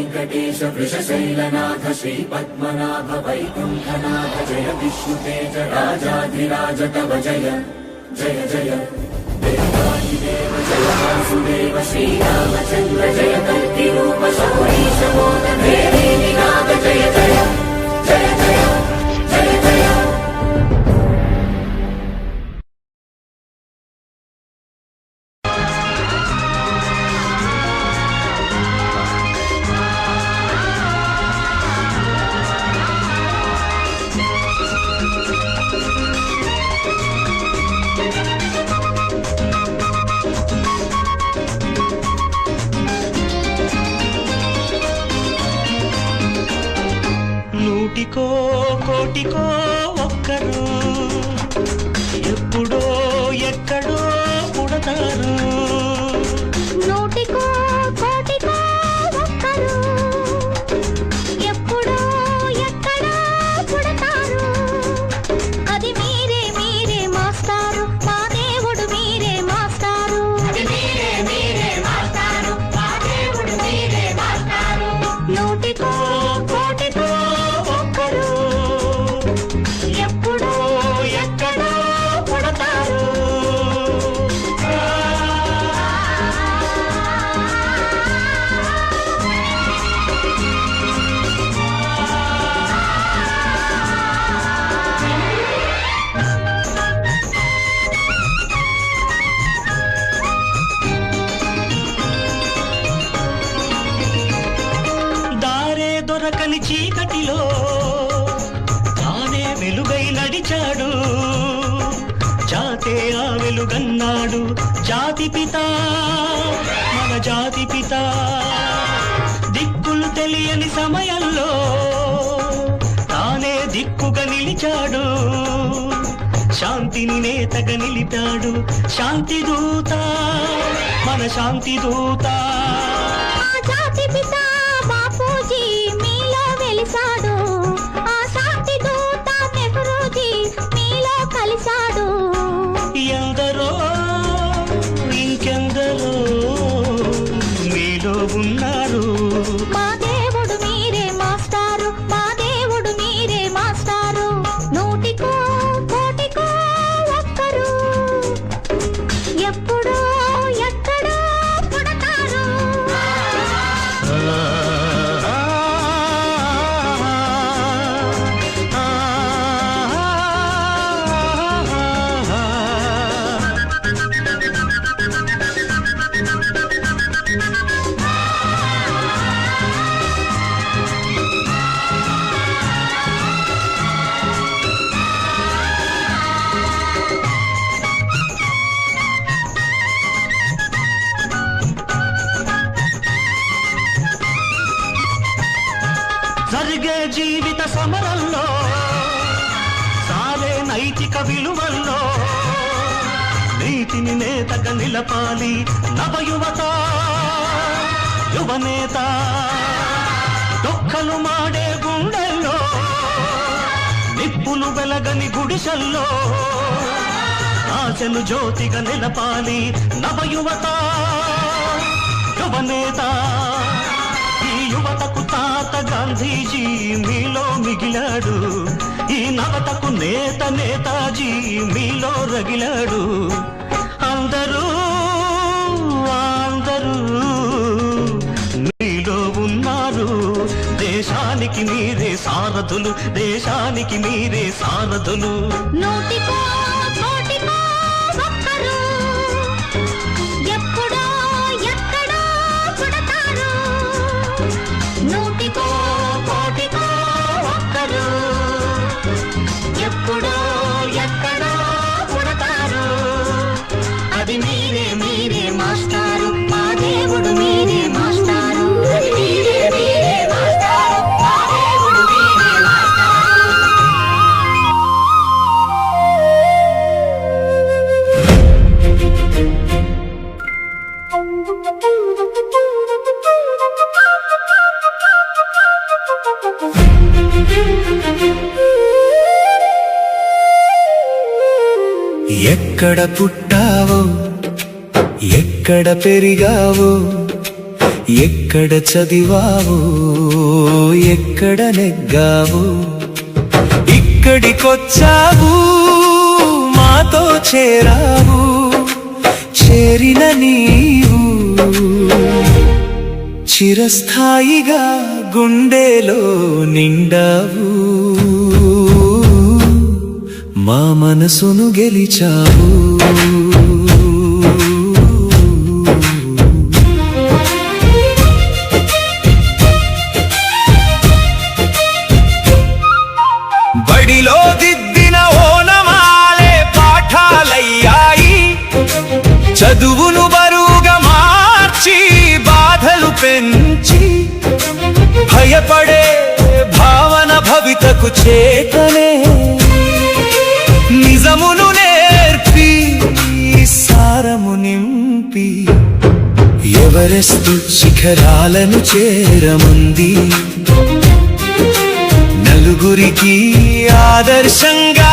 वेङ्कटेश वृषशैलनाथ श्रीपद्मनाभ वैकुण्ठनाथ जय विष्णुतेज राजाधिराज तव जय जय जय देवादिदेव जय वासुदेव श्रीरामचन्द्र जय कल्किरूप शौरीश मोद भेदी निनाद जय जय जय जय जय जय। నూటికో కోటికో ఒక్కరు ఎప్పుడో ఎక్కడో పుడతారు. నూటికో కోటికో ఒక్కరు ఎప్పుడో ఎక్కడో పుడతారు. అది మీరే మీరే మాస్టారు మా దేవుడు మీరే మాస్టారు. అది మీరే మీరే మాస్టారు మా దేవుడు మీరే మాస్టారు. నూటికో కోటికో ఒక్కరు ఎప్పుడో ఎక్కడో పుడతారు. దారే దొరకని చీకటిలో తానే వెలుగై నడిచాడు. జాతే ఆ వెలుగన్నాడు జాతి పిత మన జాతి పిత. దిక్కులు తెలియని సమయంలో తానే దిక్కుగా నిలిచాడు. శాంతిని నేతగా నిలిపాడు శాంతి దూత మన శాంతి దూత. ఆ జాతి పిత బాపూజీ మీలో వెలిసాడు. ఆ శాంతి దూత నెహ్రూజీ మీలో కలిశాడు. ఎందరో ఇంకెందరో మీలో ఉన్నారు. మా దేవుడు మీరే మాస్టారు మా దేవుడు మీరే మాస్టారు. నూటికో కోటికో ఒక్కరు ఎప్పుడో ఎక్కడో పుడతారు. జరిగే జీవిత సమరంలో సాలే నైతిక విలువల్లో నీతిని నేతగా నిలపాలి నవయువత యువనేత. దొక్కలు మాడే గుండెల్లో నిప్పులు వెలగని గుడిసెల్లో ఆశలు జ్యోతిగా నిలపాలి నవయువత యువనేత. ఈ యువతకు తాత గాంధీజీ మీలో మిగిలాడు. ఈ నవతకు నేత నేతాజీ మీలో రగిలాడు. అందరూ అందరూ మీలో ఉన్నారు. దేశానికి మీరే సారథులు దేశానికి మీరే సారథులు. నూటికో కోటికో ఒక్కరు ఎప్పుడో ఎక్కడో పుడతారు. నూటికో కోటికో ఒక్కరు ఎప్పుడో ఎక్కడో పుడతారు. అది మీరే మీరే మాస్టారు మా దేవుడు మీరే మాస్టారు. అది మీరే మీరే మాస్టారు మా దేవుడు మీరే మాస్టారు. ఎక్కడ పుట్టావో ఎక్కడ పెరిగావో ఎక్కడ చదివావు ఎక్కడ నెగ్గావు ఇక్కడికొచ్చావు మాతో చేరావు చేరిన నీవు చిరస్థాయిగా గుండెలో నిండావు మా మనసును గెలిచావు బడిలో దిద్దిన ఓనమాలే పాఠాలయ్యాయి చదువును బరువుగా మార్చి బాధలు పెంచి భయపడే భావన భవితకు చేతనే నిజమును నేర్పి సారము నింపి ఎవరెస్ట్ శిఖరాలను చేరముంది నలుగురికి ఆదర్శంగా